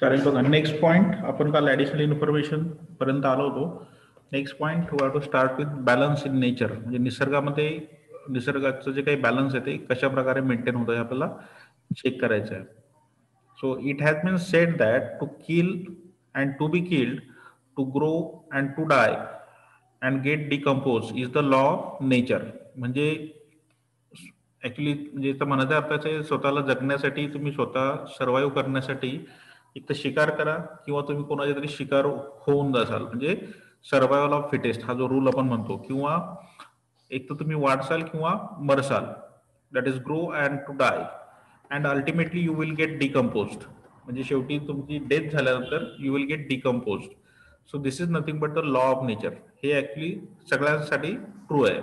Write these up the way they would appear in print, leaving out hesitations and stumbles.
कारण बघा next point आपण काल ऍडिशनल इन्फॉर्मेशन पर्यंत आलो होतो. Next point we have to start with balance in nature. म्हणजे निसर्गामध्ये निसर्गाचं जे काही बॅलन्स आहे ते कशा प्रकारे मेंटेन होतं हे आपल्याला चेक करायचं आहे. So it has been said that to kill and to be killed, to grow and to die and get decompose is the law of nature. म्हणजे ऍक्च्युली म्हणजे इथं म्हणायचं अर्थाचं आहे, स्वतःला जगण्यासाठी तुम्ही स्वतः सर्व्हाइव्ह करण्यासाठी एक तर शिकार करा किंवा तुम्ही कोणाच्या तरी शिकार होऊन जासाल. म्हणजे सर्व्हायवल ऑफ फिटेस्ट हा जो रूल आपण म्हणतो, किंवा एक तर तुम्ही वाढसाल किंवा मरसाल. That is grow and to die and ultimately you will get decomposed. म्हणजे शेवटी तुमची डेथ झाल्यानंतर you will get decomposed. So this is nothing but the law of nature. हे ऍक्च्युली सगळ्यांसाठी ट्रू आहे.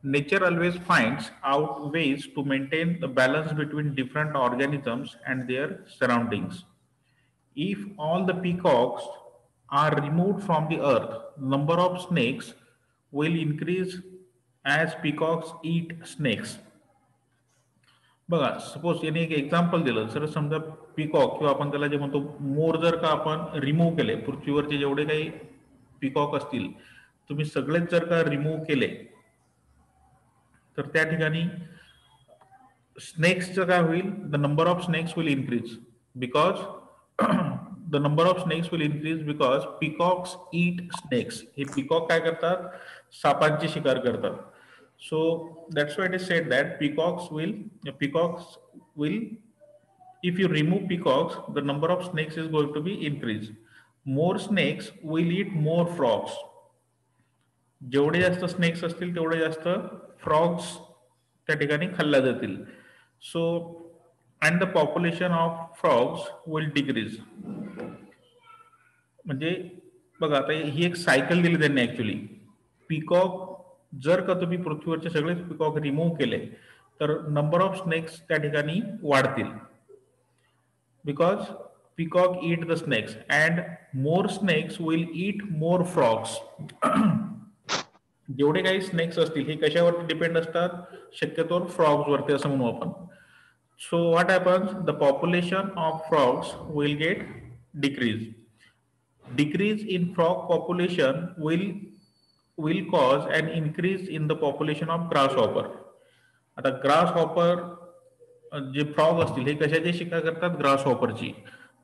Nature always finds out ways to maintain the balance between different organisms and their surroundings. If all the peacocks are removed from the earth, number of snakes will increase as peacocks eat snakes. बघा, suppose याने एक example दिलं, sir समजा peacock किंवा आपण त्याला जे म्हणतो मोर जर का आपण रिमूव्ह केले, पृथ्वीवरचे जेवढे काही पिकॉक असतील तुम्ही सगळेच जर का रिमूव्ह केले, तर त्या ठिकाणी स्नेक्सचं काय होईल? The number of snakes will increase because the number of snakes will increase because peacocks eat snakes. हे पिकॉक काय करतात? सापांची शिकार करतात. So that's why it is said that peacocks will if you remove peacocks, the number of snakes is going to be increased. More snakes will eat more frogs. जेवढे जास्त snacks असतील तेवढे जास्त फ्रॉग्स त्या ठिकाणी खाल्ल्या जातील. So and the population of frogs will decrease. म्हणजे बघा, आता ही एक सायकल दिली त्यांनी ऍक्च्युली. पिकॉक जर का तुम्ही पृथ्वीवरचे सगळेच पिकॉक रिमूव्ह केले तर नंबर ऑफ स्नेक्स त्या ठिकाणी वाढतील. Because peacock eat the snakes and more snakes will eat more frogs. जेवढे काही स्नेक्स असतील हे कशावरती डिपेंड असतात? शक्यतोवर फ्रॉग्स वरती असं म्हणू आपण. So what happens? The population of frogs will get decrease. Decrease in frog population will cause an increase in the population of grasshopper. आता grasshopper जे फ्रॉग असतील हे कशाची शिकार करतात? ग्रासहॉपरची.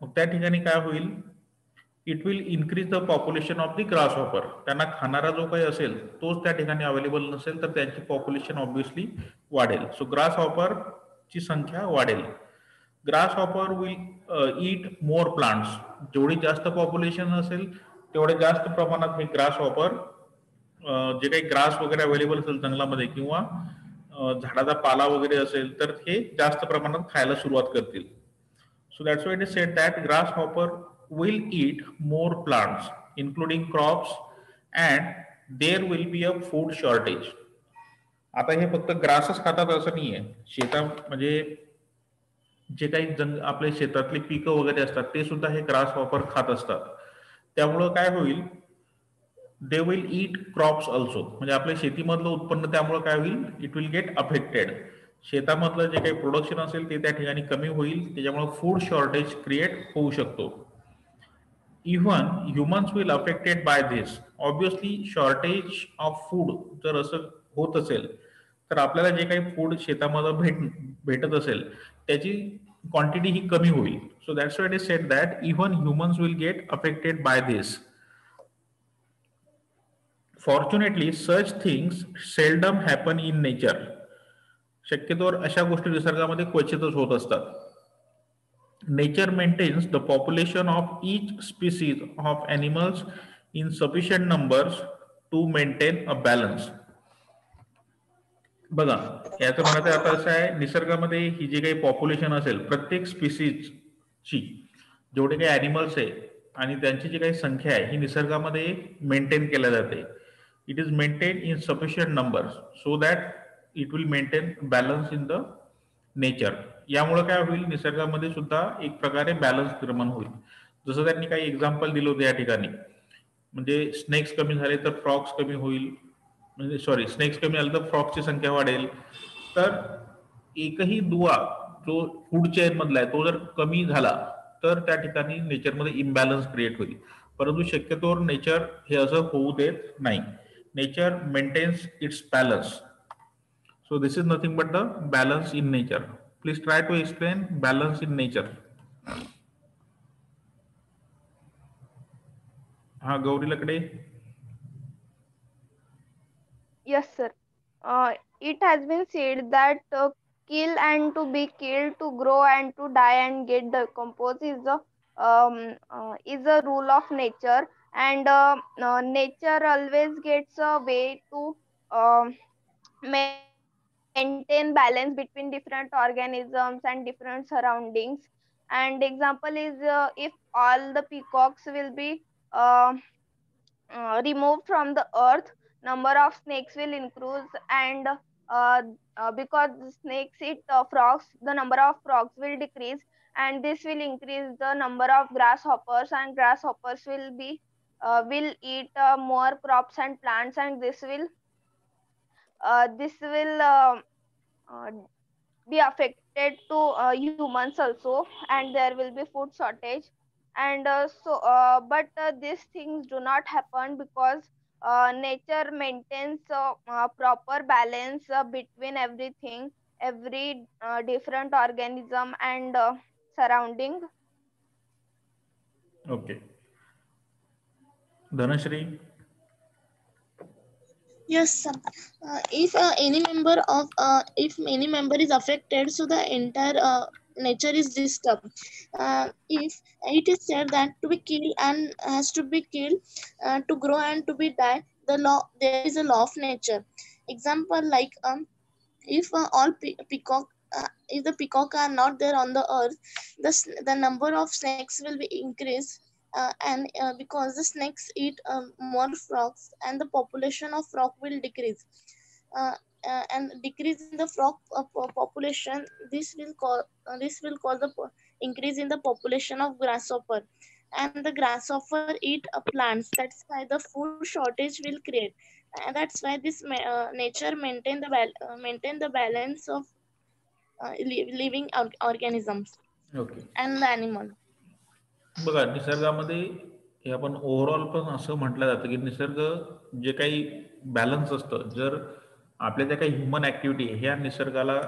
मग त्या ठिकाणी काय होईल? It will increase the population of the grasshopper. त्यांना खाणारा जो काही असेल तोच त्या ठिकाणी अवेलेबल नसेल तर त्यांची पॉप्युलेशन ऑब्व्हियसली वाढेल. सो ग्रासहॉपर ची संख्या वाढेल. Grasshopper will eat more plants. जेवढी जास्त पॉप्युलेशन असेल तेवढे जास्त प्रमाणात हे ग्रासहॉपर जे काही ग्रास वगैरे अवेलेबल असेल जंगलामध्ये किंवा झाडाचा पाला वगैरे असेल तर हे जास्त प्रमाणात खायला सुरुवात करतील. So that's why it is said that grasshopper will eat more plants including crops and there will be a food shortage. आता हे फक्त ग्रासच खातात असं नाहीये. म्हणजे जे काही आपल्या शेतातली पिकं वगैरे असतात ते सुद्धा हे ग्रासहॉपर खात असतात. त्यामुळं काय होईल? They will eat crops also. म्हणजे आपल्या शेतीमधलं उत्पन्न त्यामुळे काय होईल? It will get affected. शेतामधलं जे काही प्रोडक्शन असेल ते त्या ठिकाणी कमी होईल. त्याच्यामुळे फूड शॉर्टेज क्रिएट होऊ शकतो. Even humans will affected by this. Obviously shortage of food जर असं होत असेल तर आपल्याला जे काही फूड शेतामध्ये भेटत असेल त्याची क्वांटिटी ही कमी होईल. So that's why it is said that even humans will get affected by this. Fortunately such things seldom happen in nature. शक्यतोवर अशा गोष्टी निसर्गामध्ये क्वचितच होत असतात. Nature maintains the population of each species of animals in sufficient numbers to maintain a balance. बघा, याचं म्हणायचं आता असं आहे, निसर्गामध्ये ही जी काही पॉप्युलेशन असेल प्रत्येक स्पीसीजची, जेवढे काही ॲनिमल्स आहे आणि त्यांची जी काही संख्या आहे ही निसर्गामध्ये मेंटेन केल्या जाते. It is maintain in sufficient numbers so that it will maintain balance in the nature. यामुळे काय होईल? निसर्गामध्ये सुद्धा एक प्रकारे बॅलन्स निर्माण होईल. जसं त्यांनी काही एक्झाम्पल दिलं होतं या ठिकाणी. म्हणजे स्नेक्स कमी झाले तर फ्रॉग्स कमी होईल. म्हणजे सॉरी, स्नेक्स कमी झाले तर फ्रॉगची संख्या वाढेल. तर एकही दुवा जो फूड चेन मधला आहे तो जर कमी झाला तर त्या ठिकाणी नेचरमध्ये इम्बॅलन्स क्रिएट होईल. परंतु शक्यतोवर नेचर हे असं होऊ देत नाही. Nature maintains its balance. So this is nothing but the balance in nature. Please try to explain balance in nature. हाँ गौरी लकड़े. Yes, sir. It has been said that kill and to be killed, to grow and to die and get decomposed is a rule of nature, and nature always gets a way to um maintain balance between different organisms and different surroundings. And example is if all the peacocks will be uh, removed from the earth, number of snakes will increase, and because the snakes eat frogs, the number of frogs will decrease, and this will increase the number of grasshoppers, and grasshoppers will eat more crops and plants, and this will uh, be affected to humans also, and there will be food shortage. And but these things do not happen because nature maintains proper balance between everything, every different organism and surrounding. Okay. Dhanashri. Yes, sir. If any member is affected, so the entire nature is disturbed. If it is said that to be killed and has to be killed, to grow and to be die, there is a law of nature. Example like if if the peacock are not there on the earth, the number of snakes will be increased, and because the snakes eat more frogs, and the population of frog will decrease, and decrease in the frog population. This will cause the increase in the population of grasshopper, and the grasshopper eat plants. That's why the food shortage will create, and that's why nature maintain the balance of living organisms okay. and the animal. बघा निसर्गामध्ये हे आपण overall पण असं म्हटलं जातं की निसर्ग जे काही बॅलन्स असतं, जर आपल्या ज्या काही ह्युमन ऍक्टिव्हिटी ह्या निसर्गाला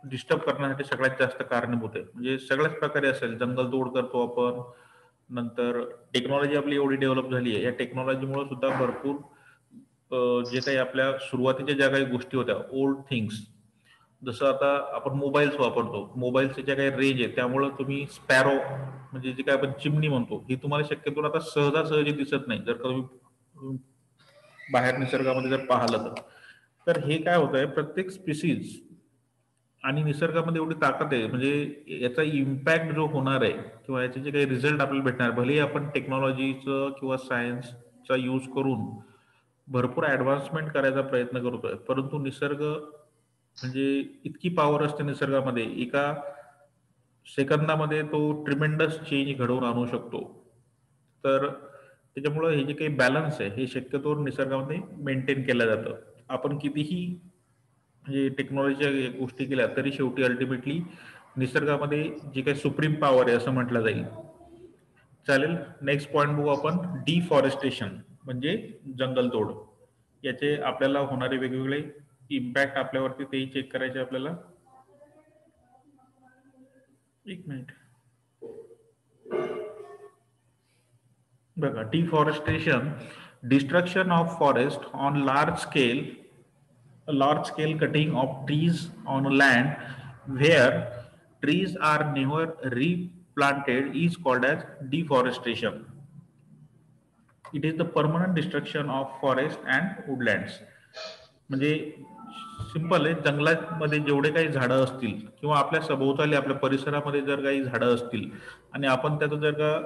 डिस्टर्ब करण्यासाठी सगळ्यात जास्त कारणीभूत आहे. म्हणजे सगळ्याच प्रकारे असेल, जंगलतोड करतो आपण, नंतर टेक्नॉलॉजी आपली एवढी डेव्हलप झाली आहे, या टेक्नॉलॉजीमुळे सुद्धा भरपूर जे काही आपल्या सुरुवातीच्या ज्या काही गोष्टी होत्या, ओल्ड थिंग्स, जसं आता आपण मोबाईल्स वापरतो, मोबाईलचे ज्या काही रेंज आहे त्यामुळं तुम्ही स्पॅरो म्हणजे जे काय आपण चिमणी म्हणतो, ही तुम्हाला शक्यतो आता सहजासहजी दिसत नाही जर तुम्ही बाहेर निसर्गामध्ये जर पाहिलं तर. तर हे काय होत आहे, प्रत्येक स्पिसीज आणि निसर्गामध्ये एवढी ताकद आहे, म्हणजे याचा इम्पॅक्ट जो होणार आहे किंवा याचे जे काही रिझल्ट आपल्याला भेटणार, भलेही आपण टेक्नॉलॉजीचं किंवा सायन्सचा यूज करून भरपूर ऍडव्हान्समेंट करायचा प्रयत्न करतोय, परंतु निसर्ग म्हणजे इतकी पॉवर असते निसर्गामध्ये, एका सेकंदामध्ये तो ट्रिमेंडस चेंज घडवून आणू शकतो. तर त्याच्यामुळं हे जे काही बॅलन्स आहे हे शक्यतोवर निसर्गामध्ये मेंटेन केलं जातं. आपण कितीही म्हणजे टेक्नॉलॉजीच्या गोष्टी केल्या तरी शेवटी अल्टिमेटली निसर्गामध्ये जी काही सुप्रीम पॉवर आहे असं म्हटलं जाईल. चालेल, नेक्स्ट पॉईंट बघू आपण, डिफॉरेस्टेशन म्हणजे जंगलतोड. याचे आपल्याला होणारे वेगवेगळे इम्पॅक्ट आपल्यावरती तेही चेक करायचे आपल्याला. एक मिनिट बघा, deforestation, destruction of forest on large scale cutting of trees on land where trees are never replanted is called as deforestation. It is the permanent destruction of forest and woodlands. म्हणजे simple आहे, जंगलामध्ये जेवढे काही झाडं असतील किंवा आपल्या सभोवताली आपल्या परिसरामध्ये जर काही झाडं असतील आणि आपण त्याचं जर का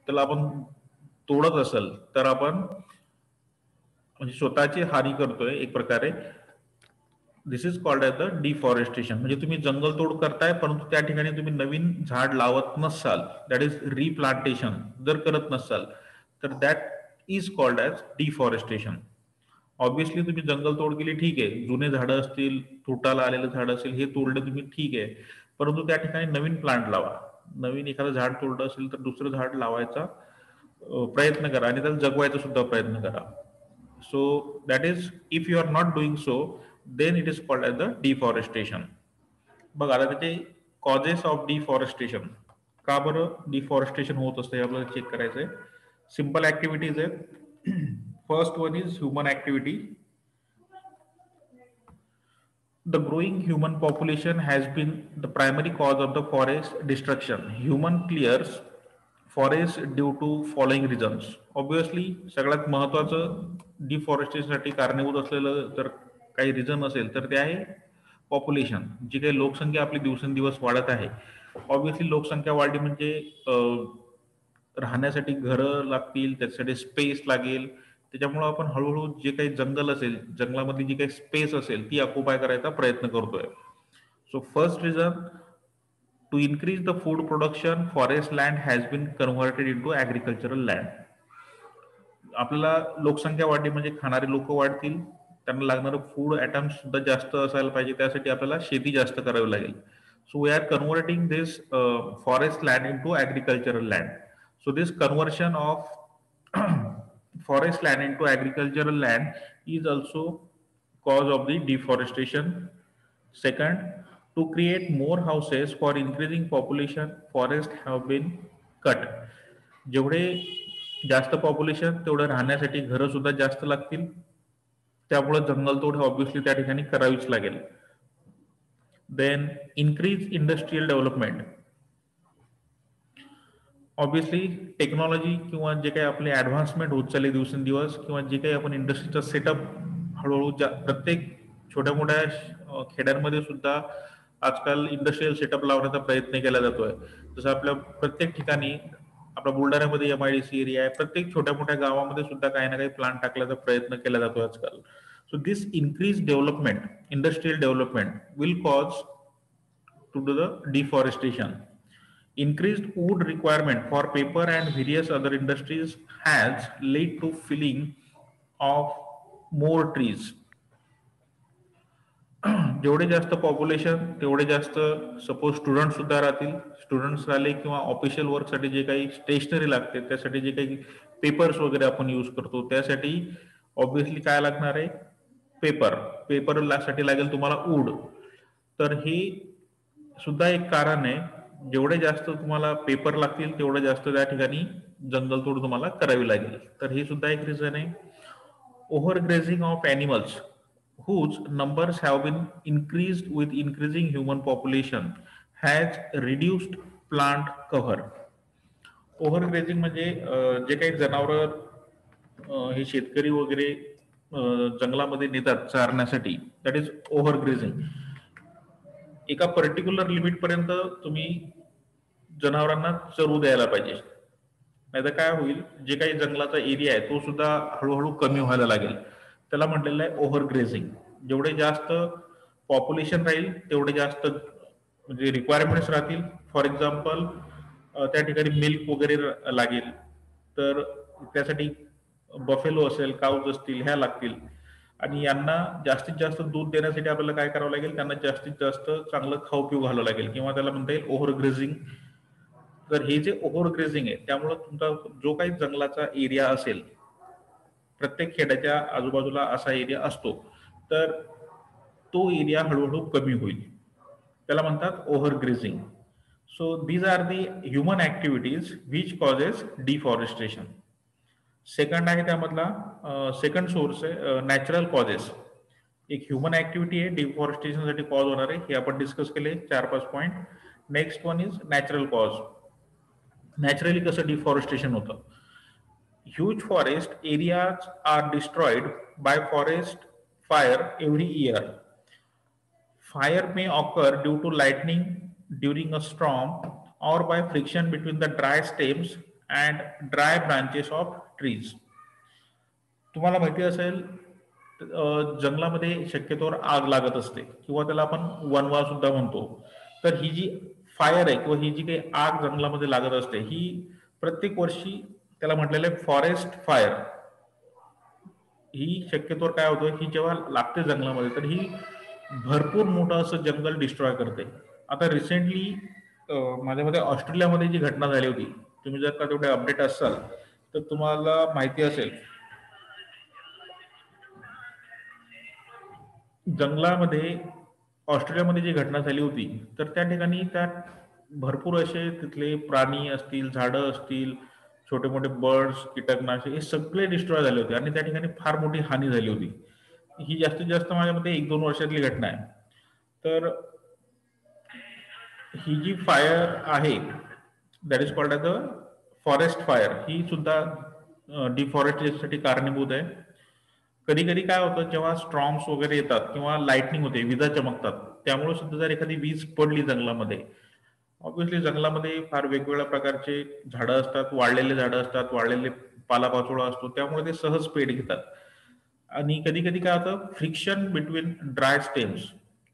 त्याला आपण तोडत असेल तर आपण म्हणजे स्वतःची हानी करतोय एक प्रकारे. This is called as the deforestation. म्हणजे तुम्ही जंगलतोड करताय परंतु त्या ठिकाणी तुम्ही नवीन झाड लावत नसाल, दॅट इज रिप्लांटेशन जर करत नसाल तर that is called as deforestation. Obviously तुम्ही जंगलतोड केली ठीक आहे, जुने झाडं असतील, तुटाला आलेलं झाड असेल हे तोडलं तुम्ही ठीक आहे, परंतु त्या ठिकाणी नवीन प्लांट लावा. नवीन एखादं झाड तोडलं असेल तर दुसरं झाड लावायचा प्रयत्न करा आणि त्याला जगवायचा सुद्धा प्रयत्न करा. So that is if you are not doing so then it is called as the deforestation. बघा आता त्याचे कॉजेस ऑफ डिफॉरेस्टेशन, का बरं डिफॉरेस्टेशन होत असतं हे आपल्याला चेक करायचंय. सिंपल ऍक्टिव्हिटीज आहेत. First one is human activity. The growing human population has been the primary cause of the forest destruction. Human clears forest due to following reasons. Obviously सगळ्यात महत्वाचं डिफॉरेस्टेशनसाठी कारणीभूत असलेलं जर काही रिझन असेल तर ते आहे पॉप्युलेशन. जी काही लोकसंख्या आपली दिवसेंदिवस वाढत आहे. ऑब्विसली लोकसंख्या वाढली म्हणजे राहण्यासाठी घरं लागतील, त्याच्यासाठी स्पेस लागेल. त्याच्यामुळे आपण हळूहळू जे काही जंगल असेल, जंगलामधली जी काही स्पेस असेल ती ऑक्युपाय करायचा प्रयत्न करतोय. So first reason to increase the food production, forest land has been converted into agricultural land. आपल्याला लोकसंख्या वाढली म्हणजे खाणारे लोक वाढतील, त्यांना लागणारं फूड ॲटम्स सुद्धा जास्त असायला पाहिजे, त्यासाठी आपल्याला शेती जास्त करावी लागेल. So we are converting this forest land into agricultural land. So this conversion of forest land into agricultural land is also cause of the deforestation. Second, to create more houses for increasing population, forests have been cut. जेवढे जास्त population तेवढं राहण्यासाठी घरं सुद्धा जास्त लागतील, त्यामुळे जंगलतोड ऑब्विसली त्या ठिकाणी करावीच लागेल. Then increase industrial development. Obviously technology किंवा जे काही आपले ऍडव्हान्समेंट होत चालले दिवसेंदिवस, किंवा जे काही आपण इंडस्ट्रीचा सेटअप हळूहळू प्रत्येक छोट्या मोठ्या खेड्यांमध्ये सुद्धा आजकाल इंडस्ट्रियल सेटअप लावण्याचा प्रयत्न केला जातोय. जसं आपल्या प्रत्येक ठिकाणी आपल्या बुलढाण्यामध्ये MIDC एरिया आहे, प्रत्येक छोट्या मोठ्या गावामध्ये सुद्धा काही ना काही प्लांट टाकण्याचा प्रयत्न केला जातोय आजकाल. So this increase development, industrial development will cause to do the deforestation. Increased wood requirement for paper and various other industries has led to felling of more trees. जेवढे जास्त पॉप्युलेशन तेवढे जास्त सपोज स्टुडंट सुद्धा राहतील. Students राहिले किंवा official वर्कसाठी जे काही स्टेशनरी लागते, त्यासाठी जे काही पेपर्स वगैरे आपण यूज करतो, त्यासाठी ऑब्विसली काय लागणार आहे, पेपर साठी लागेल तुम्हाला वूड. तर हे सुद्धा एक कारण आहे. जेवढे जास्त तुम्हाला पेपर लागतील तेवढं जास्त त्या ठिकाणी जंगलतोड तुम्हाला करावी लागेल. तर हे सुद्धा एक रिझन आहे. Overgrazing of animals whose numbers have been increased with increasing human population has reduced plant cover. ओव्हरग्रेझिंग म्हणजे जे काही जनावर हे शेतकरी वगैरे जंगलामध्ये नेतात चारण्यासाठी, दॅट इज ओव्हरग्रेझिंग. एका पर्टिक्युलर लिमिट पर्यंत तुम्ही जनावरांना चरू द्यायला पाहिजे, नाहीतर काय होईल, जे काही जंगलाचा एरिया आहे तो सुद्धा हळूहळू कमी व्हायला लागेल. त्याला म्हटलेलं आहे ओव्हरग्रेझिंग. जेवढे जास्त पॉप्युलेशन राहील तेवढे जास्त म्हणजे रिक्वायरमेंट्स राहतील. फॉर एक्झाम्पल त्या ठिकाणी मिल्क वगैरे लागेल, तर त्यासाठी बफेलो असेल, काऊज असतील, ह्या लागतील. आणि यांना जास्तीत जास्त दूध देण्यासाठी आपल्याला काय करावं लागेल, त्यांना जास्तीत जास्त चांगलं खाऊ पिऊ घालावं लागेल, किंवा त्याला म्हणता येईल ओव्हरग्रेझिंग. तर हे जे ओव्हरग्रेझिंग आहे त्यामुळे तुमचा जो काही जंगलाचा एरिया असेल, प्रत्येक खेड्याच्या आजूबाजूला असा एरिया असतो, तर तो एरिया हळूहळू कमी होईल. त्याला म्हणतात overgrazing. So these are the human activities which causes deforestation. Second आहे त्यामधला, सेकंड सोर्स आहे नॅचरल कॉजेस. एक ह्युमन ऍक्टिव्हिटी आहे डिफॉरेस्टेशन साठी कॉज होणार आहे, हे आपण डिस्कस केले 4-5 point. Next one is natural cause. Naturally कसं डिफॉरेस्टेशन होतं. Huge forest areas are destroyed by forest fire every year. Fire may occur due to lightning during a storm or by friction between the dry stems and dry branches of trees. तुम्हाला माहिती असेल जंगलामध्ये शक्यतोवर आग लागत असते, किंवा त्याला आपण वनवा सुद्धा म्हणतो. तर ही जी फायर आहे किंवा ही जी काही आग जंगलामध्ये लागत असते, ही प्रत्येक वर्षी त्याला म्हटलेलं आहे फॉरेस्ट फायर. ही शक्यतोवर काय होतं, ही जेव्हा लागते जंगलामध्ये तर ही भरपूर मोठं असं जंगल डिस्ट्रॉय करते. आता रिसेंटली माझ्या मते ऑस्ट्रेलियामध्ये जी घटना झाली होती, तुम्ही जर का तेवढे अपडेट असाल तर तुम्हाला माहिती असेल, जंगलामध्ये ऑस्ट्रेलियामध्ये जी घटना झाली होती, तर त्या ठिकाणी त्यात भरपूर असे तिथले प्राणी असतील, झाडं असतील, छोटे मोठे बर्ड्स, कीटकनाशक हे सगळे डिस्ट्रॉय झाले होते आणि त्या ठिकाणी फार मोठी हानी झाली होती. ही जास्तीत जास्त माझ्या मते 1-2 वर्षातली घटना आहे. तर ही जी फायर आहे, that is called as a forest fire, ही सुद्धा डिफॉरेस्टेशनसाठी कारणीभूत आहे. कधी कधी काय होतं, जेव्हा स्ट्रॉम्स वगैरे येतात किंवा लाईटनिंग होते, विजा चमकतात, त्यामुळे सुद्धा जर एखादी वीज पडली जंगलामध्ये, ऑब्व्हियसली जंगलामध्ये फार वेगवेगळ्या प्रकारचे झाडं असतात, वाळलेले झाडं असतात, वाळलेले पालापाचोळा असतो, त्यामुळे ते सहज पेट घेतात. आणि कधी कधी काय होतं, फ्रिक्शन बिटवीन ड्राय स्टेम्स,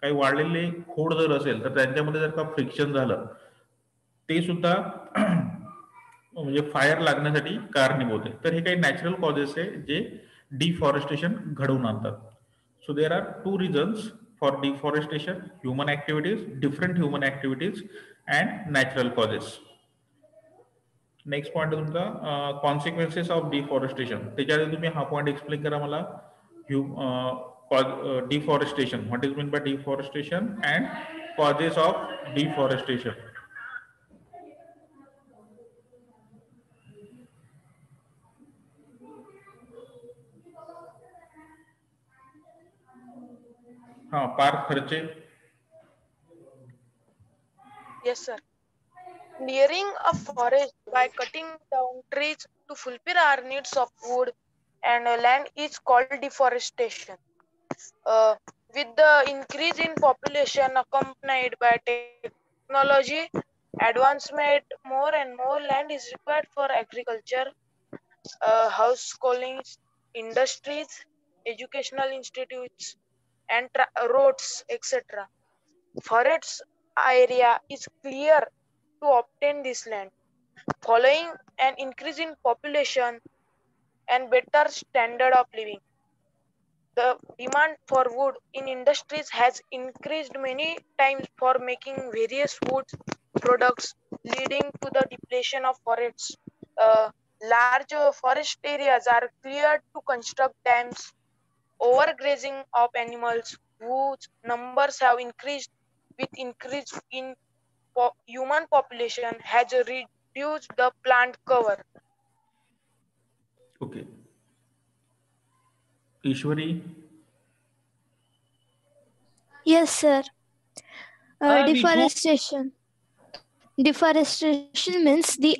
काही वाळलेले खोड जर असेल तर त्यांच्यामध्ये जर का फ्रिक्शन झालं, ते सुद्धा म्हणजे फायर लागण्यासाठी कारणीभूत आहे. तर हे काही नॅचरल कॉजेस आहे जे डिफॉरेस्टेशन घडवून आणतात. So there are 2 reasons for deforestation: human activities, different human activities and natural causes. Next point तुमचा कॉन्सिक्वेन्सेस ऑफ डिफॉरेस्टेशन. त्याच्या आधी तुम्ही हा पॉईंट एक्सप्लेन करा मला. Deforestation, what is mean by deforestation and causes of deforestation. हाँ, पार्थ खर्चे. Yes, sir. Clearing a forest by cutting down trees to fulfill our needs of wood and land is called deforestation. With the increase in population accompanied by technology advancement, more and more land is required for agriculture, house schooling, industries, educational institutes, and roads, etc. Forest area is clear to obtain this land. Following an increase in population and better standard of living, the demand for wood in industries has increased many times for making various wood products, leading to the depletion of forests. Large forest areas are cleared to construct dams. Overgrazing of animals whose numbers have increased with increase in human population has reduced the plant cover. Okay. Ishwari. Yes, sir. Deforestation. Deforestation means the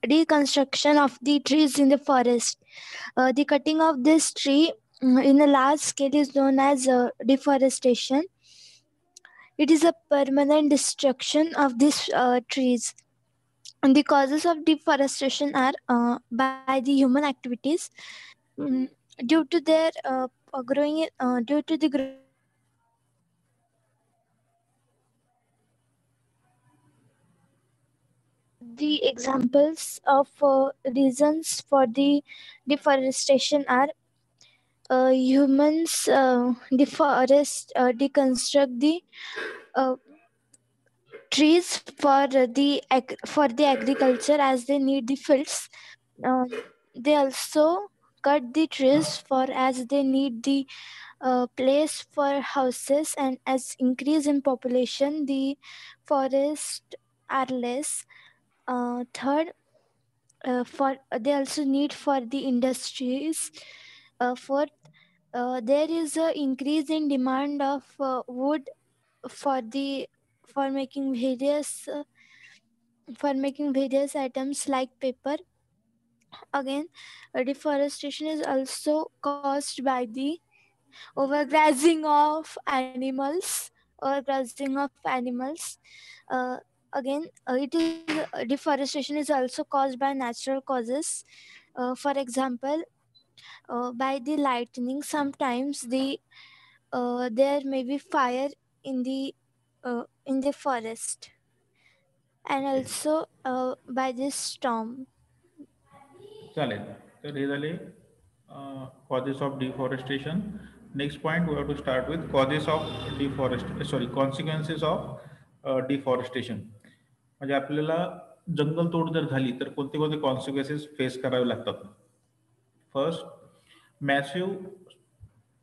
deconstruction of the trees in the forest. The cutting of this tree in a large scale is known as deforestation. It is a permanent destruction of these trees. And the causes of deforestation are by the human activities, due to their growing, due to the The examples of reasons for the deforestation are humans deconstruct the trees for the agriculture as they need the fields. They also cut the trees for as they need the place for houses, and as increase in population the forests are less. Third, for they also need for the industries. Fourth, there is a increase in demand of wood for the for making various items like paper. Again, deforestation is also caused by the overgrazing of animals. Again, deforestation is also caused by natural causes. For example, by the lightning. Sometimes there may be fire in the forest, and also by this storm. चालेल. तर हे झाले causes of deforestation. Next point we have to start with causes of consequences of deforestation. म्हणजे आपल्याला जंगल तोड जर झाली तर कोणते कोणते कॉन्सिक्वेन्सेस फेस करावे लागतात. First,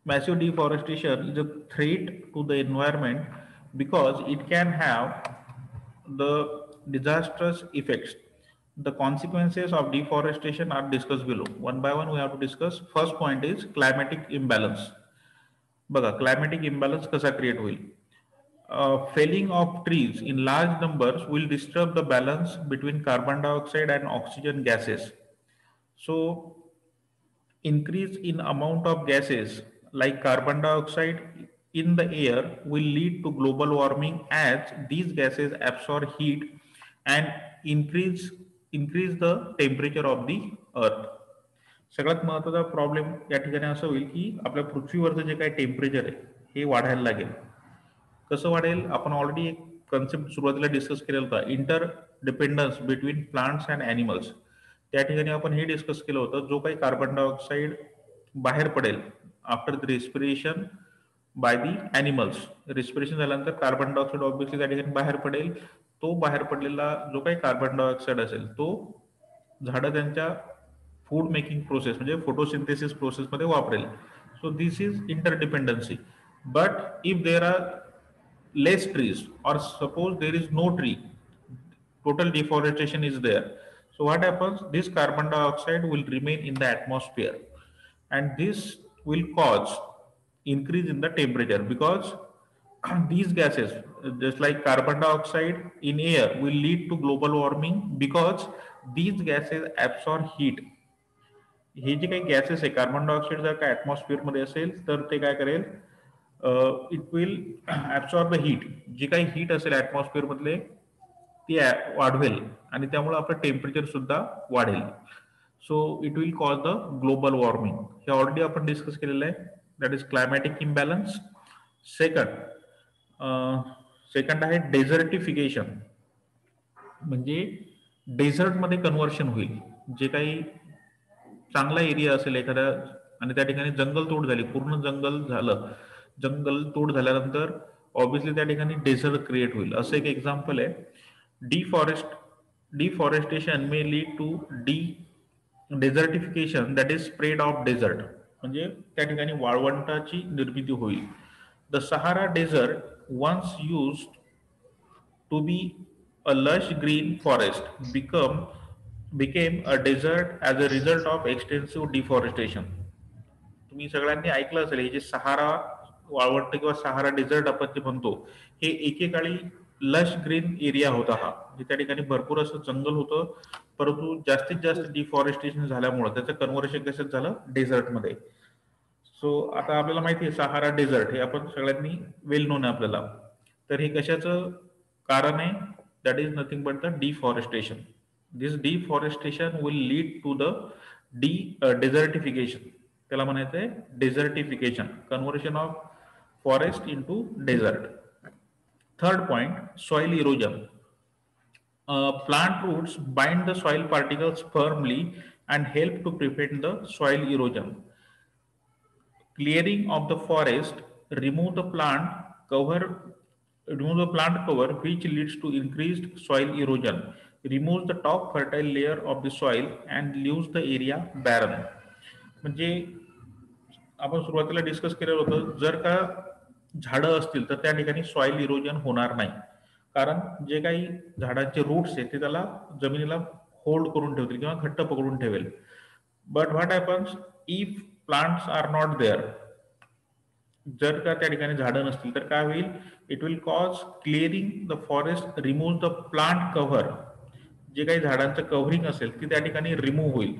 massive deforestation is a threat to the environment because it can have the disastrous effects. The consequences of deforestation are discussed below. One by one we have to discuss. First point is climatic imbalance. बघा climatic imbalance कसा create होईल. Felling of trees in large numbers will disturb the balance between carbon dioxide and oxygen gases. So increase in amount of gases like carbon dioxide in the air will lead to global warming as these gases absorb heat and increase the temperature of the earth. सगळ्यात महत्त्वाचा problem या ठिकाणी असं होईल की आपल्या पृथ्वीवरचं जे काही टेम्परेचर आहे हे वाढायला लागेल. कसं वाढेल? आपण ऑलरेडी एक कन्सेप्ट सुरुवातीला डिस्कस केलेला होता, inter dependence between plants and animals. त्या ठिकाणी आपण हे डिस्कस केलं होतं, जो काही कार्बन डायऑक्साईड बाहेर पडेल after the respiration by the animals, respiration झाल्यानंतर कार्बन डायऑक्साईड ऑब्विसली त्या ठिकाणी बाहेर पडेल. तो बाहेर पडलेला जो काही कार्बन डायऑक्साईड असेल तो झाडं त्यांच्या फूड मेकिंग प्रोसेस म्हणजे फोटोसिंथेसिस प्रोसेसमध्ये वापरेल. So this is interdependency. But if there are less trees or suppose there is no tree, total deforestation is there, so what happens, this carbon dioxide will remain in the atmosphere and this will cause increase in the temperature because these gases just like carbon dioxide in air will lead to global warming because these gases absorb heat. हे जे काही gases आहे carbon dioxide जर का atmosphere मध्ये असेल तर ते काय करेल, it will absorb the heat. जी काही हीट असेल ऍटमॉस्फिअर मधले ती वाढवेल आणि त्यामुळे आपलं टेम्परेचर सुद्धा वाढेल. So it will cause the global warming. हे ऑलरेडी आपण डिस्कस केलेलं आहे, that is climatic imbalance. Second आहे डेझर्टिफिकेशन, म्हणजे डेझर्ट मध्ये कन्व्हर्शन होईल. जे काही चांगला एरिया असेल एखाद्या आणि त्या ठिकाणी जंगल तोड झाली, पूर्ण जंगल झालं, जंगल तोड झाल्यानंतर ऑब्विसली त्या ठिकाणी डेझर्ट क्रिएट होईल. असं एक एक्झाम्पल आहे, deforestation may lead to desertification that is spread of desert, म्हणजे त्या ठिकाणी वाळवंटाची निर्मिती होईल. The Sahara desert once used to be a lush green forest became a desert as a result of extensive deforestation. तुम्ही सगळ्यांनी ऐकलं असेल, हे जे सहारा वाळवंट किंवा सहारा डेझर्ट आपण जे म्हणतो, हे एकेकाळी लश ग्रीन एरिया होता. हा त्या ठिकाणी भरपूर असं जंगल होतं, परंतु जास्तीत जास्त डिफॉरेस्टेशन झाल्यामुळे त्याचं कन्व्हर्शन कसं झालं डेझर्टमध्ये. सो आता आपल्याला माहिती आहे सहारा डेझर्ट हे आपण सगळ्यांनी वेल नोन आहे आपल्याला. तर हे कशाचं कारण आहे? That is nothing but the deforestation. This deforestation will lead to the desertification. त्याला म्हणायचं आहे desertification, conversion of forest into desert. Third point, soil erosion. Plant roots bind the soil particles firmly and help to prevent the soil erosion. Clearing of the forest remove the plant cover which leads to increased soil erosion, removes the top fertile layer of the soil and leaves the area barren. म्हणजे आपण सुरुवातीला discuss केलेलं होतं, जर का झाडं असतील तर त्या ठिकाणी सॉइल इरोजन होणार नाही, कारण जे काही झाडांचे रूट्स आहेत ते त्याला जमिनीला होल्ड करून ठेवतील किंवा घट्ट पकडून ठेवेल. But what happens if plants are not there, जर का त्या ठिकाणी झाडं नसतील तर काय होईल, it will cause clearing the forest, remove the plant cover, जे काही झाडांचं कव्हरिंग असेल ती त्या ठिकाणी रिमूव्ह होईल,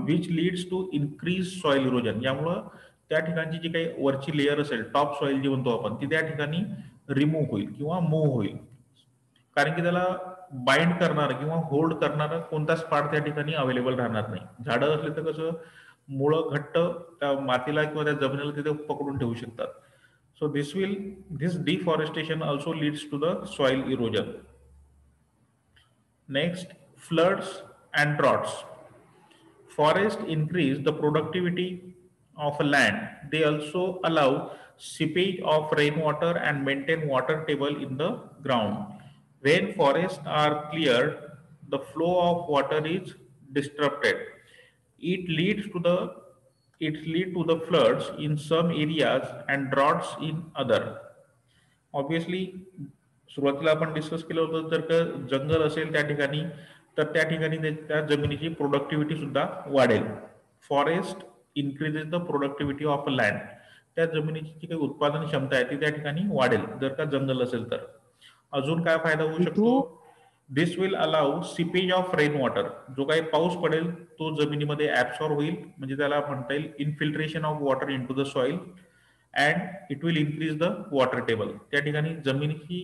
which leads to increase soil erosion. यामुळं त्या ठिकाणची जी काही वरची लेअर असेल, टॉप सॉइल जी म्हणतो आपण, ती त्या ठिकाणी रिमूव्ह होईल किंवा मूव्ह होईल, कारण की त्याला बाइंड करणार किंवा होल्ड करणारा कोणताच पार्ट त्या ठिकाणी अवेलेबल राहणार नाही. झाडं असले तर कसं मुळं घट्ट त्या मातीला किंवा त्या जमिनीला तिथे पकडून ठेवू शकतात. So this deforestation also leads to the soil erosion. Next, floods and droughts. Forests increase the productivity of land. They also allow seepage of rainwater and maintain water table in the ground. When forests are cleared, the flow of water is disrupted. It leads to the floods in some areas and droughts in other. Obviously सुरुवातीला आपण discuss केलं होतं, जर का जंगल असेल त्या ठिकाणी तर त्या ठिकाणी त्या जमिनीची प्रोडक्टिव्हिटी सुद्धा वाढेल. Forest increases the productivity of a land. त्या जमिनीची जी काही उत्पादन क्षमता आहे ती त्या ठिकाणी वाढेल जर का जंगल असेल तर. अजून काय फायदा होऊ शकतो? This will allow seepage of rain water. जो काही पाऊस पडेल तो जमिनीमध्ये ऍब्सॉर्ब होईल, म्हणजे त्याला म्हणता येईल infiltration of water into the soil and it will increase the water table. त्या ठिकाणी जमिनीची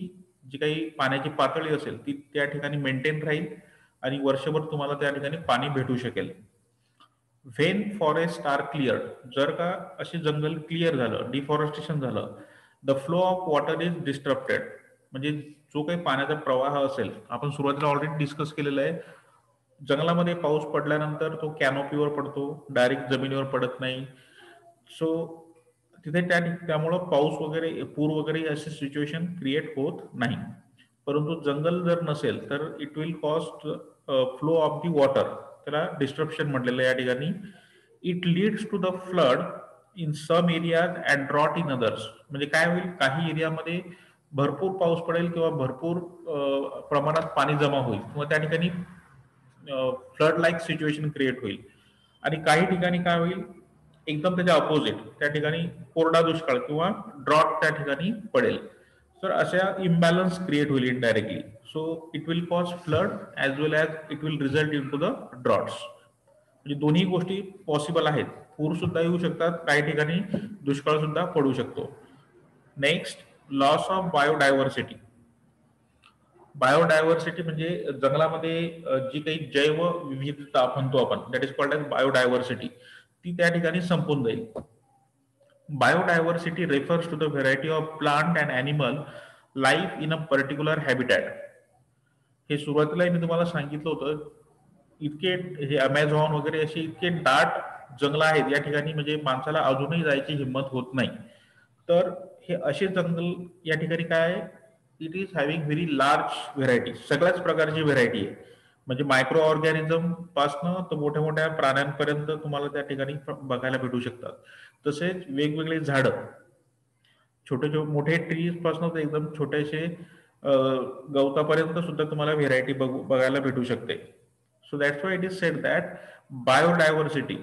जी काही पाण्याची पातळी असेल ती त्या ठिकाणी मेंटेन राहील आणि वर्षभर तुम्हाला त्या ठिकाणी पाणी भेटू शकेल. व्हेन फॉरेस्ट आर क्लिअर्ड, जर का असे जंगल क्लिअर झालं, डिफॉरेस्टेशन झालं, the flow of water is disturbed. म्हणजे जो काही पाण्याचा प्रवाह असेल, आपण सुरुवातीला ऑलरेडी डिस्कस केलेलं आहे, जंगलामध्ये पाऊस पडल्यानंतर तो कॅनोपीवर पडतो, डायरेक्ट जमिनीवर पडत नाही. सो तिथे त्यामुळं पाऊस वगैरे, पूर वगैरे अशी सिच्युएशन क्रिएट होत नाही. परंतु जंगल जर नसेल तर it will cost flow of the water, त्याला डिस्ट्रप्शन म्हटलेलं या ठिकाणी. It leads to the flood in some areas and drought in others. म्हणजे काय होईल, काही एरियामध्ये भरपूर पाऊस पडेल किंवा भरपूर प्रमाणात पाणी जमा होईल किंवा त्या ठिकाणी फ्लड लाईक सिच्युएशन क्रिएट होईल. आणि काही ठिकाणी काय होईल, एकदम त्याच्या अपोजिट, त्या ठिकाणी कोरडा दुष्काळ किंवा ड्रॉट त्या ठिकाणी पडेल. तर अशा इम्बॅलन्स क्रिएट होईल indirectly. So it will cause flood as well as it will result into the droughts. म्हणजे दोन्ही गोष्टी पॉसिबल आहेत. पूर सुद्धा येऊ शकतात, काही ठिकाणी दुष्काळ सुद्धा पडू शकतो. Next, loss of biodiversity. Biodiversity म्हणजे जंगलामध्ये जी काही जैव विविधता म्हणतो आपण, that is called as biodiversity, ती त्या ठिकाणी संपून जाईल. Biodiversity refers to the variety of plant and animal life in a particular habitat. हे सुरुवातीला मी तुम्हाला सांगितलं होतं, इतके हे अमेझॉन वगैरे असे इतके दाट जंगल आहेत या ठिकाणी, म्हणजे माणसाला अजूनही जायची हिंमत होत नाही. तर हे असे जंगल या ठिकाणी काय आहे, it is having very large variety, सगळ्याच प्रकारची व्हेरायटी आहे. म्हणजे मायक्रो ऑर्गॅनिझम पासनं तर मोठ्या मोठ्या प्राण्यांपर्यंत तुम्हाला त्या ठिकाणी बघायला भेटू शकतात. तसेच वेगवेगळे झाडं, छोटे मोठे ट्रीज पासून तर एकदम छोटेसे गवतापर्यंत सुद्धा तुम्हाला व्हेरायटी बघायला भेटू शकते. So that's why it is said that biodiversity,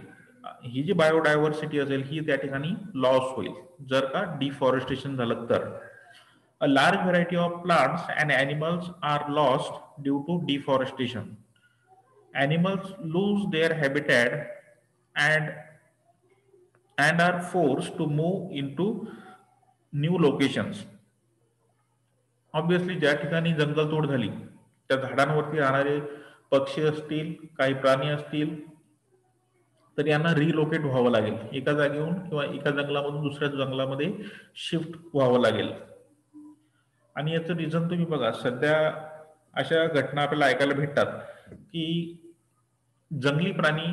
ही जी बायोडायव्हर्सिटी असेल ही त्या ठिकाणी लॉस होईल जर का डिफॉरेस्टेशन झालं तर. A large variety of plants and animals are lost due to deforestation. Animals lose their habitat and are forced to move into new locations. Obviously, ज्या ठिकाणी जंगलतोड झाली त्या झाडांवरती राहणारे पक्षी असतील, काही प्राणी असतील, तर यांना रिलोकेट व्हावं लागेल. एका जागेहून किंवा एका जंगलामधून दुसऱ्या जंगलामध्ये शिफ्ट व्हावं लागेल. आणि याचं रिझन तुम्ही बघा, सध्या अशा घटना आपल्याला ऐकायला भेटतात की जंगली प्राणी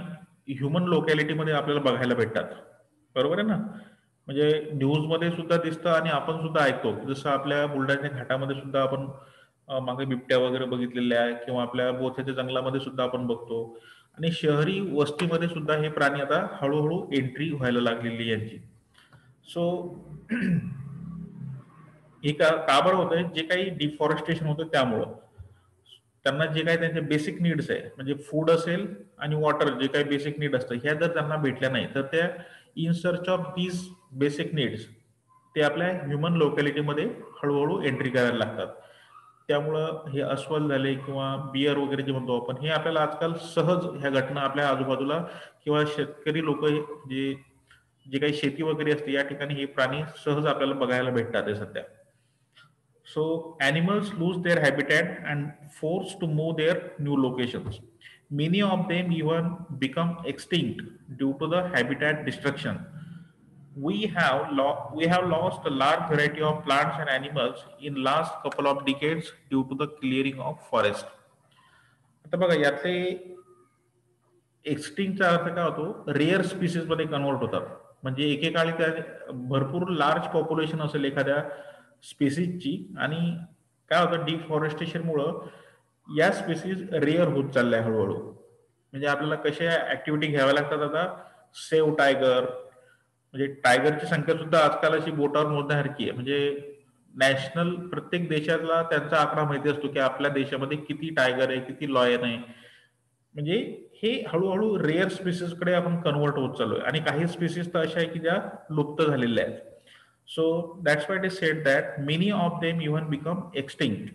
ह्युमन लोकॅलिटीमध्ये आपल्याला बघायला भेटतात. बरोबर आहे ना? म्हणजे न्यूजमध्ये सुद्धा दिसतं आणि आपण सुद्धा ऐकतो. जसं आपल्या बुलढाणा घाटामध्ये सुद्धा आपण मागे बिबट्या वगैरे बघितलेल्या आहे, किंवा आपल्या बोथ्याच्या जंगलामध्ये सुद्धा आपण बघतो. आणि शहरी वस्तीमध्ये सुद्धा हे प्राणी आता हळूहळू एंट्री व्हायला लागलेली यांची. सो हे का बरं होतंय, जे काही डिफॉरेस्टेशन होतं त्यामुळं त्यांना जे काही त्यांचे बेसिक नीड्स आहे, म्हणजे फूड असेल आणि वॉटर, जे काही बेसिक नीड असतं, ह्या जर त्यांना भेटल्या नाही तर त्या in search of these basic needs ते आपल्या ह्युमन लोकॅलिटीमध्ये हळूहळू एंट्री करायला लागतात. त्यामुळं हे अस्वल झाले किंवा बियर वगैरे जे म्हणतो आपण, हे आपल्याला आजकाल सहज ह्या घटना आपल्या आजूबाजूला, किंवा शेतकरी लोक जे काही शेती वगैरे असते या ठिकाणी हे प्राणी सहज आपल्याला बघायला भेटतात सध्या. So animals lose their habitat and forced to move their new locations. Many of them even become extinct due to the habitat destruction. We have lost a large variety of plants and animals in last couple of decades due to the clearing of forest. आता बघा, यातले एक्स्टिंक्टचा अर्थ काय होतो, rare species मध्ये convert होतात. म्हणजे एकेकाळी त्या भरपूर लार्ज पॉप्युलेशन असेल एखाद्या स्पेसिसची, आणि काय होतं, डिफॉरेस्टेशनमुळं या स्पीसीज रेअर होत चालल्या हळूहळू. म्हणजे आपल्याला कशा ऍक्टिव्हिटी घ्याव्या लागतात आता, सेव्ह टायगर, म्हणजे टायगरची संख्या सुद्धा आजकाल अशी बोटावर मोजण्यासारखी आहे. म्हणजे नॅशनल प्रत्येक देशाला त्यांचा आकडा माहिती असतो की आपल्या देशामध्ये किती टायगर आहे, किती लॉयन आहे. म्हणजे हे हळूहळू रेअर स्पीसीजकडे आपण कन्वर्ट होत चाललोय, आणि काही स्पीसीज तर अशा आहे की ज्या लुप्त झालेल्या आहेत. So that's why it is said that many of them even become extinct.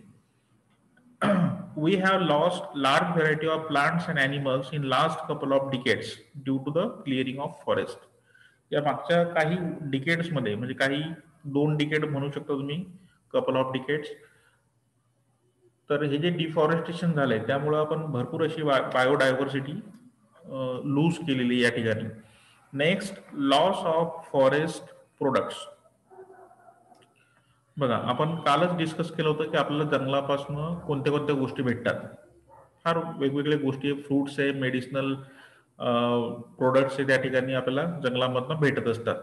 We have lost large variety of plants and animals in last couple of decades due to the clearing of forest. या मागच्या काही decades मध्ये, म्हणजे काही 2 decade म्हणू शकता तुम्ही, couple of decades, तर हे जे डिफॉरेस्टेशन झालंय त्यामुळे आपण भरपूर अशी बायोडायव्हर्सिटी लूज केलेली या ठिकाणी. Next, loss of forest products. बघा, आपण कालच डिस्कस केलं होतं की आपल्याला जंगलापासून कोणत्या कोणत्या गोष्टी भेटतात. फार वेगवेगळ्या गोष्टी, फ्रुट्स आहे, मेडिसिनल प्रोडक्ट्स आहे, त्या ठिकाणी आपल्याला जंगलामधनं भेटत असतात.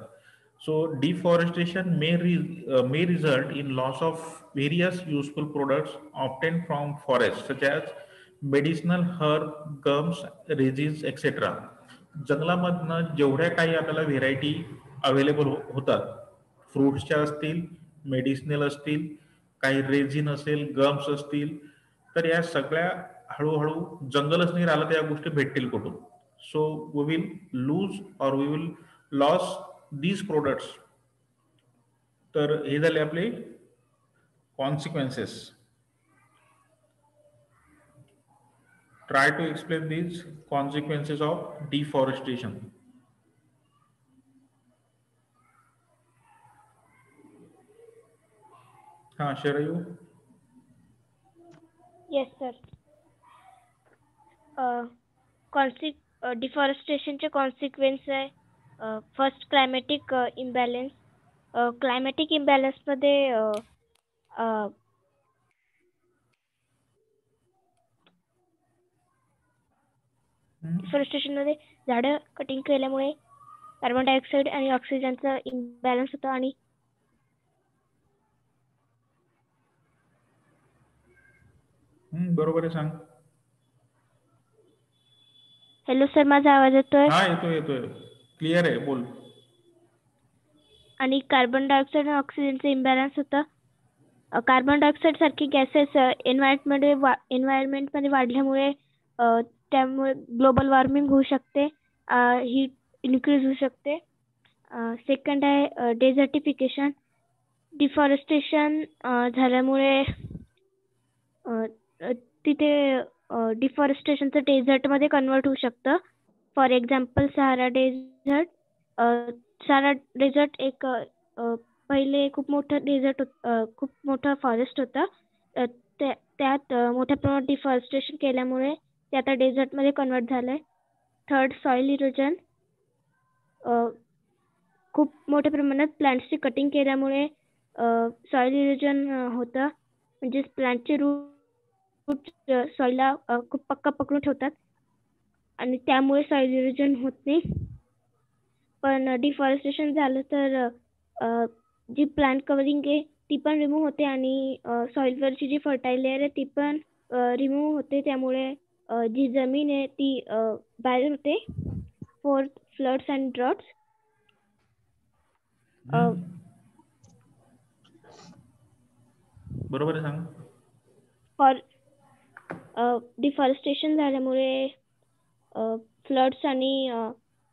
So deforestation may result in loss of various useful products obtained from forests such as medicinal herb, gums, resins, etc. जंगलामधनं जेवढ्या काही आपल्याला व्हेरायटी अवेलेबल होतात, फ्रुट्सच्या असतील, मेडिसिनल असतील, काही रेझिन असेल, गम्स असतील, तर या सगळ्या हळूहळू जंगलच नाही राहिलं तर या गोष्टी भेटतील कुठून. So we will lose or we will loss these products. तर हे झाले आपले consequences. Try to explain these consequences of deforestation. हा, शरयू. Yes sir. डिफॉरेस्टेशनचे कॉन्सिक्वेन्स आहे, फर्स्ट क्लायमॅटिक इम्बॅलन्स. क्लायमॅटिक इम्बॅलन्समध्ये डिफॉरेस्टेशनमध्ये झाडं कटिंग केल्यामुळे कार्बन डायऑक्साईड आणि ऑक्सिजनचा इम्बॅलन्स होतो. आणि बरोबर आहे, सांग. हॅलो सर, माझा आवाज येतोय? हा, येतोय, क्लिअर आहे, बोल. आणि कार्बन डायऑक्साईड आणि ऑक्सिजनचं इम्बॅलन्स होतं. कार्बन डायऑक्साईड सारखी गॅसेस एन्व्हायरमेंटमध्ये वाढल्यामुळे त्यामुळे ग्लोबल वॉर्मिंग होऊ शकते, हीट इन्क्रीज होऊ शकते. सेकंड आहे डेझर्टिफिकेशन. डिफॉरेस्टेशन झाल्यामुळे तिथे डिफॉरेस्टेशनचं डेझर्टमध्ये कन्वर्ट होऊ शकतं. For example Sahara desert. Sahara desert एक पहिले खूप मोठं डेझर्ट खूप मोठं फॉरेस्ट होतं. त्यात मोठ्या प्रमाणात डिफॉरेस्टेशन केल्यामुळे ते आता डेझर्टमध्ये कन्वर्ट झालंय. Third, soil erosion. खूप मोठ्या प्रमाणात प्लांट्सची कटिंग केल्यामुळे सॉइल इरोजन होतं. म्हणजे प्लांटचे रूट सॉइलला खूप पक्का पकडून ठेवतात आणि त्यामुळे सॉइल इरोजन होत नाही. पण डिफॉरेस्टेशन झालं तर जी प्लांट कव्हरिंग आहे ती पण रिमूव्ह होते आणि सॉइलवरची जी फर्टाईल लेअर आहे ती पण रिमूव्ह होते. त्यामुळे जी जमीन आहे ती बाहेर होते. Fourth, floods and droughts. बरोबर आहे, सांग. डिफॉरेस्टेशन झाल्यामुळे फ्लड्स आणि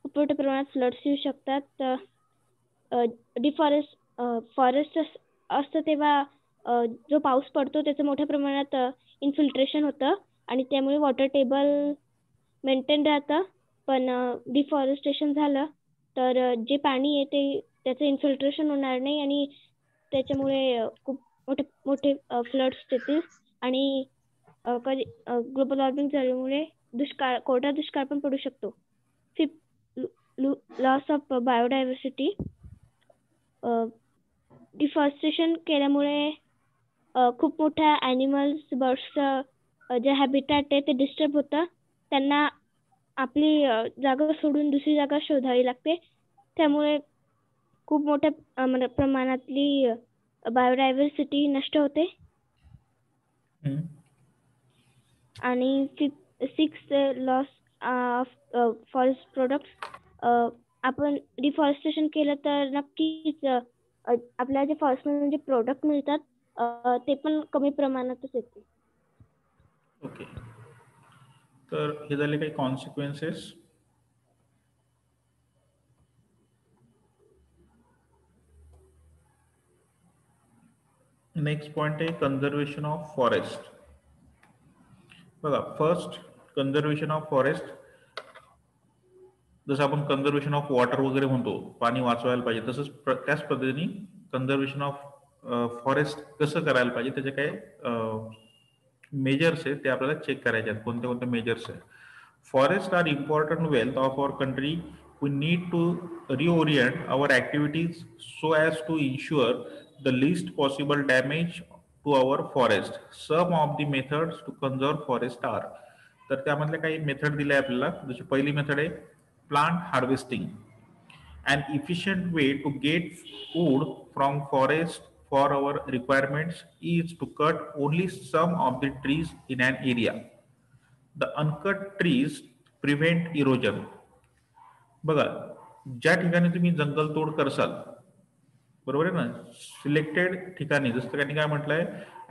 खूप मोठ्या प्रमाणात फ्लड्स येऊ शकतात. फॉरेस्ट असतं तेव्हा जो पाऊस पडतो त्याचं मोठ्या प्रमाणात इन्फिल्ट्रेशन होतं आणि त्यामुळे वॉटर टेबल मेंटेन राहतं. पण डिफॉरेस्टेशन झालं तर जे पाणी आहे ते त्याचं इन्फिल्ट्रेशन होणार नाही आणि त्याच्यामुळे खूप मोठे फ्लड्स येतील आणि कधी ग्लोबल वॉर्मिंग झाल्यामुळे कोरडा दुष्काळ पण पडू शकतो. Fifth, loss of biodiversity. Deforestation केल्यामुळे खूप मोठ्या ॲनिमल्स, बर्ड्सचं जे हॅबिटॅट आहे ते डिस्टर्ब होतं. त्यांना आपली जागा सोडून दुसरी जागा शोधावी लागते. त्यामुळे खूप मोठ्या प्रमाणातली बायोडायव्हर्सिटी नष्ट होते. आणि 6 लॉस ऑफ फॉरेस्ट प्रोडक्ट्स. आपण डिफॉरेस्टेशन केलं तर नक्कीच आपल्याला जे फॉरेस्टमधून जे प्रोडक्ट मिळतात ते पण कमी प्रमाणातच येते. ओके, तर हे झाले काही कॉन्सिक्वेन्सेस. नेक्स्ट पॉइंट आहे कन्झर्वेशन ऑफ फॉरेस्ट. बघा, फर्स्ट कन्झर्वेशन ऑफ फॉरेस्ट, जसं आपण कन्झर्वेशन ऑफ वॉटर वगैरे म्हणतो, पाणी वाचवायला पाहिजे, तसंच त्याच पद्धतीने कन्झर्वेशन ऑफ फॉरेस्ट कसं करायला पाहिजे, त्याचे काय मेजर्स आहेत ते आपल्याला चेक करायचे आहेत. कोणते कोणते मेजर्स आहेत. Forest are important wealth of our country. We need to reorient our activities so as to ensure the least possible damage to our forest. Some of the methods to conserve forest are, तर त्यामधले काही method दिले आपल्याला. जशी पहिली method आहे plant harvesting. An efficient way to get wood from forest for our requirements is to cut only some of the trees in an area. The uncut trees prevent erosion. बघा, ज्या ठिकाणी तुम्ही जंगलतोड करसाल, बरोबर आहे ना, सिलेक्टेड ठिकाणी, जसं त्यांनी काय म्हटलंय,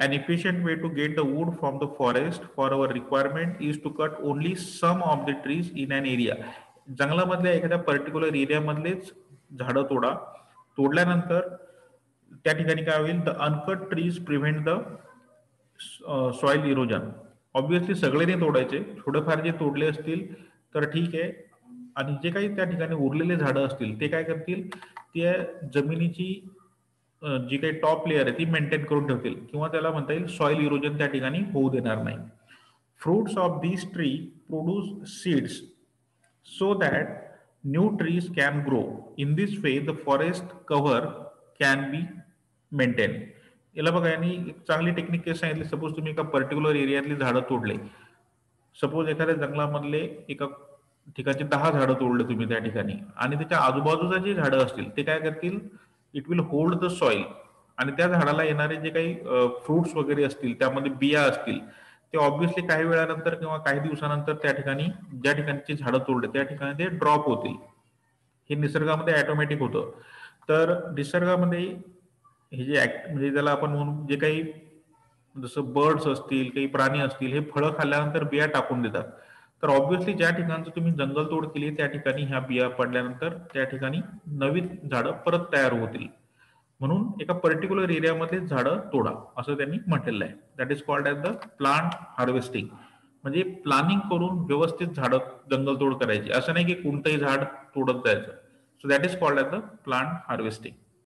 an efficient way to get the wood from the forest for our requirement is to cut only some of the trees in an area. जंगलामधल्या एखाद्या पर्टिक्युलर एरियामधलेच झाडं तोडा. तोडल्यानंतर त्या ठिकाणी काय होईल, the uncut trees prevent the soil erosion. Obviously सगळे नाही तोडायचे, थोडेफार जे तोडले असतील तर ठीक आहे, आणि जे काही त्या ठिकाणी उरलेले झाडं असतील ते काय करतील, त्या जमिनीची जी काही टॉप लेअर आहे ती मेंटेन करून ठेवतील, किंवा त्याला म्हणता येईल सॉइल इरोजन त्या ठिकाणी होऊ देणार नाही. Fruits of this tree produce seeds so that new trees can grow. In this way the forest cover can be maintain. याला बघा, यांनी एक चांगली टेक्निक केस सांगितली. सपोज तुम्ही एका पर्टिक्युलर एरियातली झाडं तोडले, सपोज एखाद्या जंगलामधले एका ठिकाणची 10 झाडं तोडले तुम्ही त्या ठिकाणी, आणि त्याच्या आजूबाजूला जे झाडं असतील ते काय करतील, it will hold the soil, आणि त्या झाडाला येणारे जे काही फ्रुट्स वगैरे असतील, त्यामध्ये बिया असतील, ते ऑब्व्हियसली काही वेळानंतर किंवा काही दिवसानंतर त्या ठिकाणी ज्या ठिकाणची झाडं तोडले त्या ठिकाणी ते ड्रॉप होतील. हे निसर्गामध्ये ऑटोमॅटिक होतं. तर निसर्गामध्ये हे जे म्हणजे त्याला आपण म्हणून जे काही जसं बर्ड्स असतील, काही प्राणी असतील, हे फळं खाल्ल्यानंतर बिया टाकून देतात. तर ऑब्व्हियसली ज्या ठिकाणचं तुम्ही जंगलतोड केली त्या ठिकाणी ह्या बिया पडल्यानंतर त्या ठिकाणी नवीन झाडं परत तयार होतील. म्हणून एका पर्टिक्युलर एरियामध्ये झाडं तोडा, असं त्यांनी म्हटलेलं आहे. That is called as the plant harvesting. म्हणजे प्लॅनिंग करून व्यवस्थित झाडं जंगलतोड करायची, असं नाही की कोणतंही झाड तोडत जायचं. So that is called as the plant harvesting.